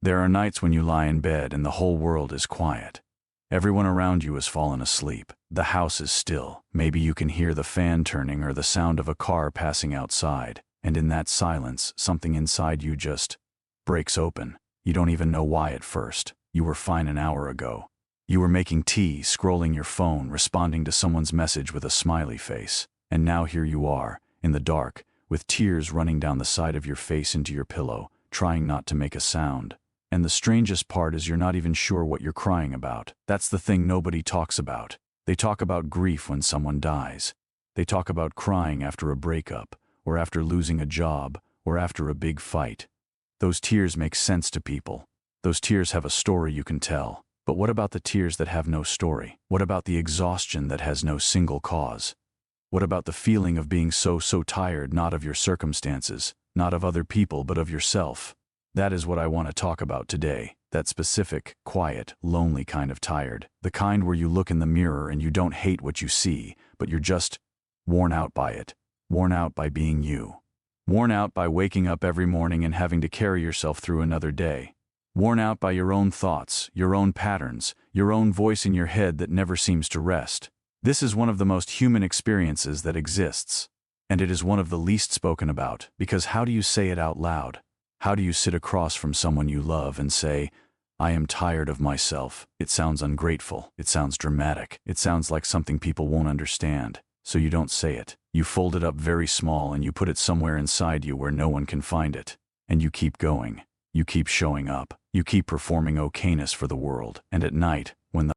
There are nights when you lie in bed and the whole world is quiet. Everyone around you has fallen asleep. The house is still. Maybe you can hear the fan turning or the sound of a car passing outside. And in that silence, something inside you just breaks open. You don't even know why at first. You were fine an hour ago. You were making tea, scrolling your phone, responding to someone's message with a smiley face. And now here you are, in the dark, with tears running down the side of your face into your pillow, trying not to make a sound. And the strangest part is you're not even sure what you're crying about. That's the thing nobody talks about. They talk about grief when someone dies. They talk about crying after a breakup, or after losing a job, or after a big fight. Those tears make sense to people. Those tears have a story you can tell. But what about the tears that have no story? What about the exhaustion that has no single cause? What about the feeling of being so tired, not of your circumstances, not of other people, but of yourself? That is what I want to talk about today. That specific, quiet, lonely kind of tired. The kind where you look in the mirror and you don't hate what you see, but you're just worn out by it. Worn out by being you. Worn out by waking up every morning and having to carry yourself through another day. Worn out by your own thoughts, your own patterns, your own voice in your head that never seems to rest. This is one of the most human experiences that exists. And it is one of the least spoken about, because how do you say it out loud? How do you sit across from someone you love and say, I am tired of myself? It sounds ungrateful. It sounds dramatic. It sounds like something people won't understand. So you don't say it. You fold it up very small and you put it somewhere inside you where no one can find it. And you keep going. You keep showing up. You keep performing okayness for the world. And at night, when the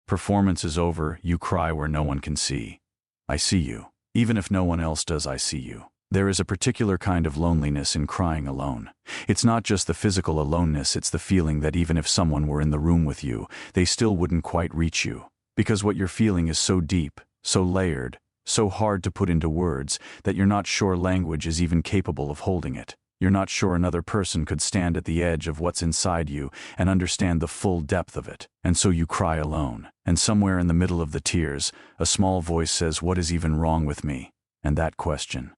performance is over, you cry where no one can see. I see you. Even if no one else does, I see you. There is a particular kind of loneliness in crying alone. It's not just the physical aloneness, it's the feeling that even if someone were in the room with you, they still wouldn't quite reach you. Because what you're feeling is so deep, so layered, so hard to put into words that you're not sure language is even capable of holding it. You're not sure another person could stand at the edge of what's inside you and understand the full depth of it. And so you cry alone. And somewhere in the middle of the tears, a small voice says, what is even wrong with me? And that question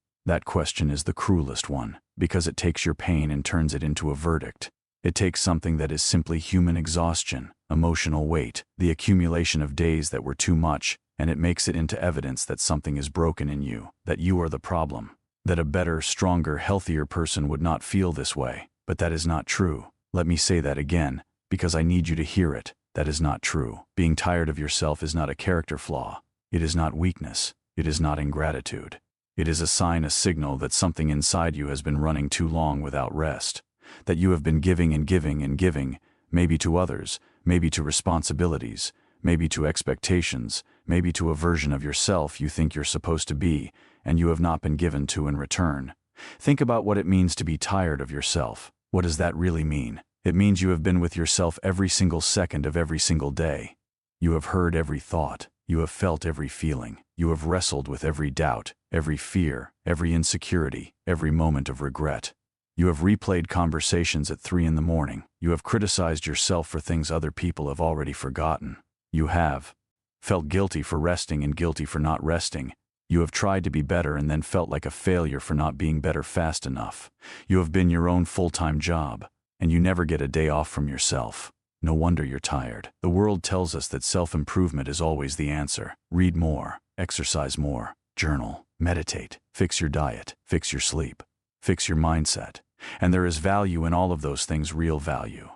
is the cruelest one, because it takes your pain and turns it into a verdict. It takes something that is simply human exhaustion, emotional weight, the accumulation of days that were too much, and it makes it into evidence that something is broken in you, that you are the problem. That a better, stronger, healthier person would not feel this way. But that is not true. Let me say that again, because I need you to hear it. That is not true. Being tired of yourself is not a character flaw. It is not weakness. It is not ingratitude. It is a sign, a signal that something inside you has been running too long without rest. That you have been giving and giving and giving, maybe to others, maybe to responsibilities, maybe to expectations, maybe to a version of yourself you think you're supposed to be, and you have not been given to in return. Think about what it means to be tired of yourself. What does that really mean? It means you have been with yourself every single second of every single day. You have heard every thought. You have felt every feeling. You have wrestled with every doubt, every fear, every insecurity, every moment of regret. You have replayed conversations at 3 in the morning. You have criticized yourself for things other people have already forgotten. You have felt guilty for resting and guilty for not resting. You have tried to be better and then felt like a failure for not being better fast enough. You have been your own full-time job, and you never get a day off from yourself. No wonder you're tired. The world tells us that self-improvement is always the answer. Read more, exercise more, journal, meditate, fix your diet, fix your sleep, fix your mindset. And there is value in all of those things, real value.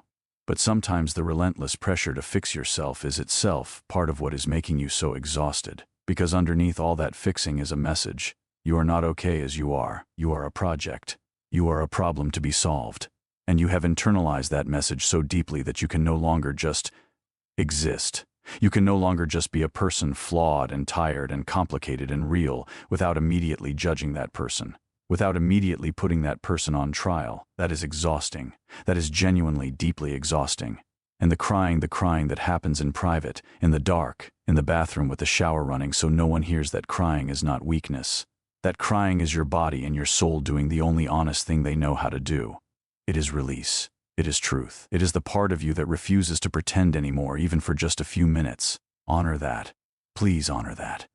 But sometimes the relentless pressure to fix yourself is itself part of what is making you so exhausted. Because underneath all that fixing is a message. You are not okay as you are. You are a project. You are a problem to be solved. And you have internalized that message so deeply that you can no longer just exist. You can no longer just be a person flawed and tired and complicated and real without immediately judging that person, without immediately putting that person on trial. That is exhausting. That is genuinely deeply exhausting. And the crying that happens in private, in the dark, in the bathroom with the shower running so no one hears, that crying is not weakness. That crying is your body and your soul doing the only honest thing they know how to do. It is release. It is truth. It is the part of you that refuses to pretend anymore, even for just a few minutes. Honor that. Please honor that.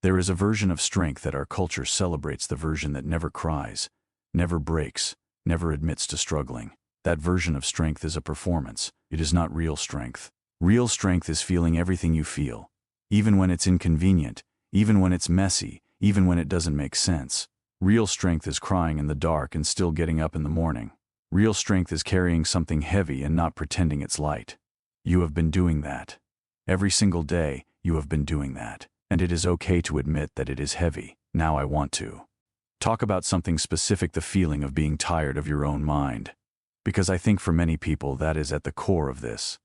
There is a version of strength that our culture celebrates, the version that never cries, never breaks, never admits to struggling. That version of strength is a performance. It is not real strength. Real strength is feeling everything you feel, even when it's inconvenient, even when it's messy, even when it doesn't make sense. Real strength is crying in the dark and still getting up in the morning. Real strength is carrying something heavy and not pretending it's light. You have been doing that. Every single day, you have been doing that. And it is okay to admit that it is heavy. Now I want to talk about something specific, the feeling of being tired of your own mind. Because I think for many people that is at the core of this.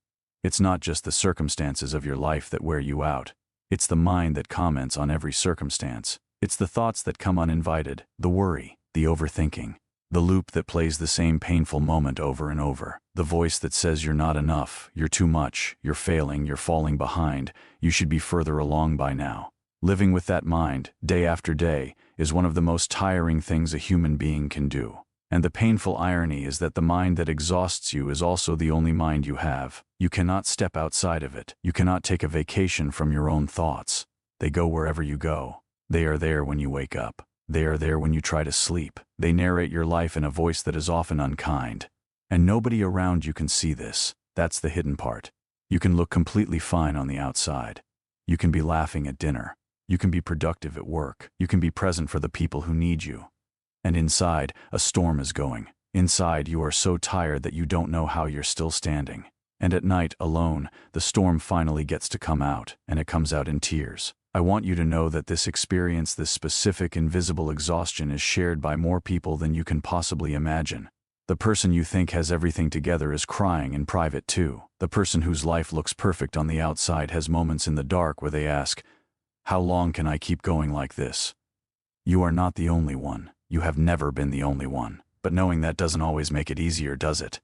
It's not just the circumstances of your life that wear you out. It's the mind that comments on every circumstance. It's the thoughts that come uninvited, the worry, the overthinking, the loop that plays the same painful moment over and over, the voice that says you're not enough, you're too much, you're failing, you're falling behind, you should be further along by now. Living with that mind, day after day, is one of the most tiring things a human being can do. And the painful irony is that the mind that exhausts you is also the only mind you have. You cannot step outside of it. You cannot take a vacation from your own thoughts. They go wherever you go. They are there when you wake up. They are there when you try to sleep. They narrate your life in a voice that is often unkind. And nobody around you can see this. That's the hidden part. You can look completely fine on the outside. You can be laughing at dinner. You can be productive at work. You can be present for the people who need you. And inside, a storm is going. Inside, you are so tired that you don't know how you're still standing. And at night, alone, the storm finally gets to come out, and it comes out in tears. I want you to know that this experience, this specific invisible exhaustion, is shared by more people than you can possibly imagine. The person you think has everything together is crying in private too. The person whose life looks perfect on the outside has moments in the dark where they ask, "How long can I keep going like this?" You are not the only one. You have never been the only one. But knowing that doesn't always make it easier, does it?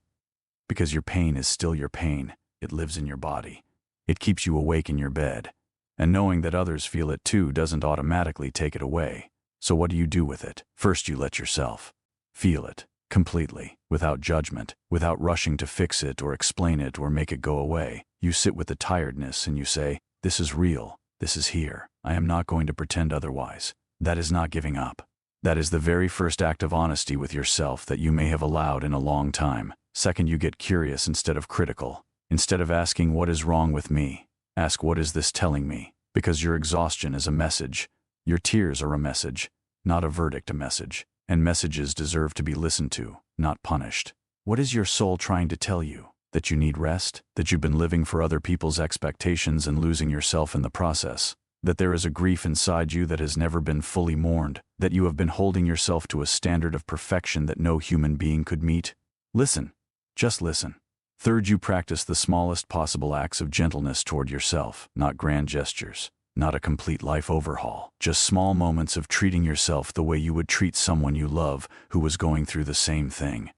Because your pain is still your pain. It lives in your body. It keeps you awake in your bed. And knowing that others feel it too doesn't automatically take it away. So what do you do with it? First, you let yourself feel it completely, without judgment, without rushing to fix it or explain it or make it go away. You sit with the tiredness and you say, "This is real. This is here. I am not going to pretend otherwise." That is not giving up. That is the very first act of honesty with yourself that you may have allowed in a long time. Second, you get curious instead of critical. Instead of asking, "What is wrong with me?" ask, "What is this telling me?" Because your exhaustion is a message. Your tears are a message, not a verdict, a message. And messages deserve to be listened to, not punished. What is your soul trying to tell you? That you need rest? That you've been living for other people's expectations and losing yourself in the process? That there is a grief inside you that has never been fully mourned, that you have been holding yourself to a standard of perfection that no human being could meet? Listen. Just listen. Third, you practice the smallest possible acts of gentleness toward yourself, not grand gestures, not a complete life overhaul, just small moments of treating yourself the way you would treat someone you love who was going through the same thing.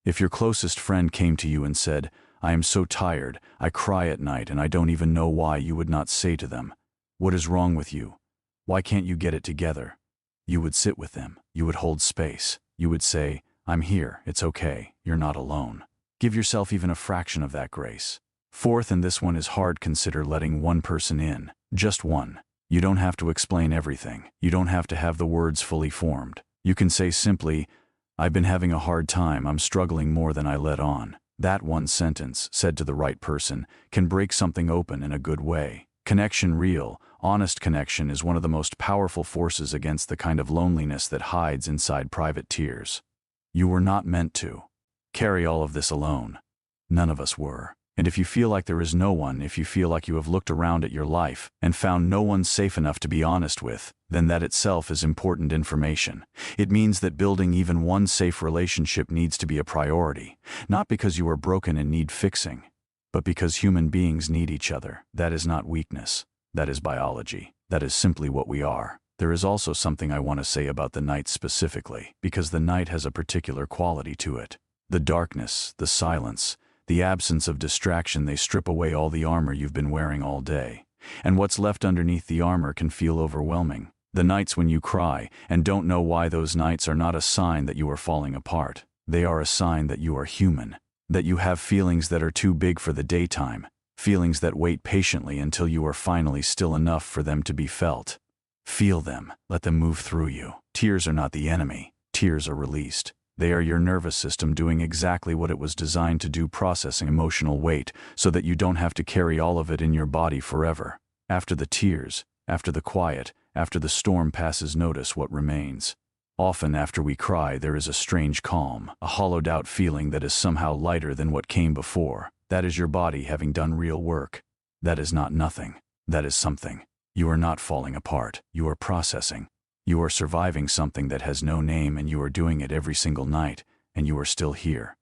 If your closest friend came to you and said, "I am so tired, I cry at night and I don't even know why," you would not say to them, "What is wrong with you? Why can't you get it together?" You would sit with them. You would hold space. You would say, "I'm here. It's okay. You're not alone." Give yourself even a fraction of that grace. Fourth, and this one is hard, consider letting one person in. Just one. You don't have to explain everything. You don't have to have the words fully formed. You can say simply, "I've been having a hard time. I'm struggling more than I let on." That one sentence, said to the right person, can break something open in a good way. Connection, real, honest connection, is one of the most powerful forces against the kind of loneliness that hides inside private tears. You were not meant to carry all of this alone. None of us were. And if you feel like there is no one, if you feel like you have looked around at your life and found no one safe enough to be honest with, then that itself is important information. It means that building even one safe relationship needs to be a priority, not because you are broken and need fixing, but because human beings need each other. That is not weakness. That is biology. That is simply what we are. There is also something I want to say about the night specifically, because the night has a particular quality to it. The darkness, the silence, the absence of distraction, they strip away all the armor you've been wearing all day. And what's left underneath the armor can feel overwhelming. The nights when you cry and don't know why, those nights are not a sign that you are falling apart. They are a sign that you are human, that you have feelings that are too big for the daytime, feelings that wait patiently until you are finally still enough for them to be felt. Feel them. Let them move through you. Tears are not the enemy. Tears are released. They are your nervous system doing exactly what it was designed to do, processing emotional weight so that you don't have to carry all of it in your body forever. After the tears, after the quiet, after the storm passes, notice what remains. Often after we cry, there is a strange calm, a hollowed-out feeling that is somehow lighter than what came before. That is your body having done real work. That is not nothing. That is something. You are not falling apart. You are processing. You are surviving something that has no name, and you are doing it every single night, and you are still here.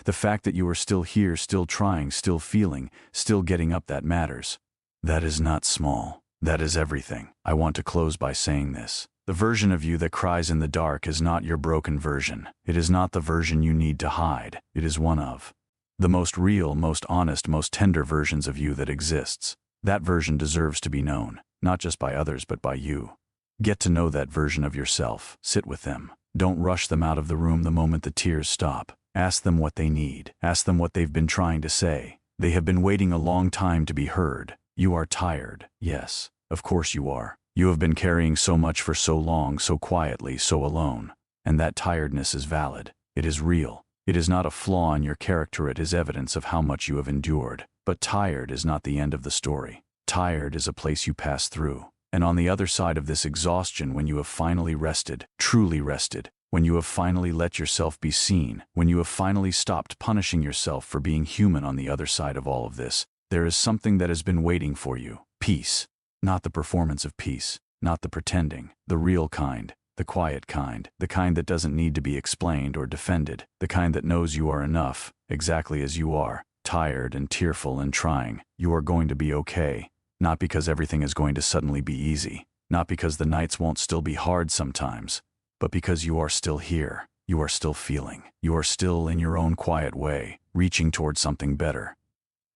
The fact that you are still here, still trying, still feeling, still getting up, that matters. That is not small. That is everything. I want to close by saying this. The version of you that cries in the dark is not your broken version. It is not the version you need to hide. It is one of the most real, most honest, most tender versions of you that exists. That version deserves to be known, not just by others but by you. Get to know that version of yourself. Sit with them. Don't rush them out of the room the moment the tears stop. Ask them what they need. Ask them what they've been trying to say. They have been waiting a long time to be heard. You are tired. Yes, of course you are. You have been carrying so much for so long, so quietly, so alone. And that tiredness is valid. It is real. It is not a flaw in your character. It is evidence of how much you have endured. But tired is not the end of the story. Tired is a place you pass through. And on the other side of this exhaustion, when you have finally rested, truly rested, when you have finally let yourself be seen, when you have finally stopped punishing yourself for being human, on the other side of all of this, there is something that has been waiting for you. Peace. Not the performance of peace, not the pretending, the real kind, the quiet kind, the kind that doesn't need to be explained or defended, the kind that knows you are enough, exactly as you are, tired and tearful and trying. You are going to be okay. Not because everything is going to suddenly be easy, not because the nights won't still be hard sometimes, but because you are still here, you are still feeling, you are still in your own quiet way, reaching towards something better.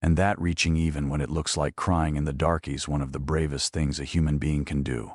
And that reaching, even when it looks like crying in the dark, is one of the bravest things a human being can do.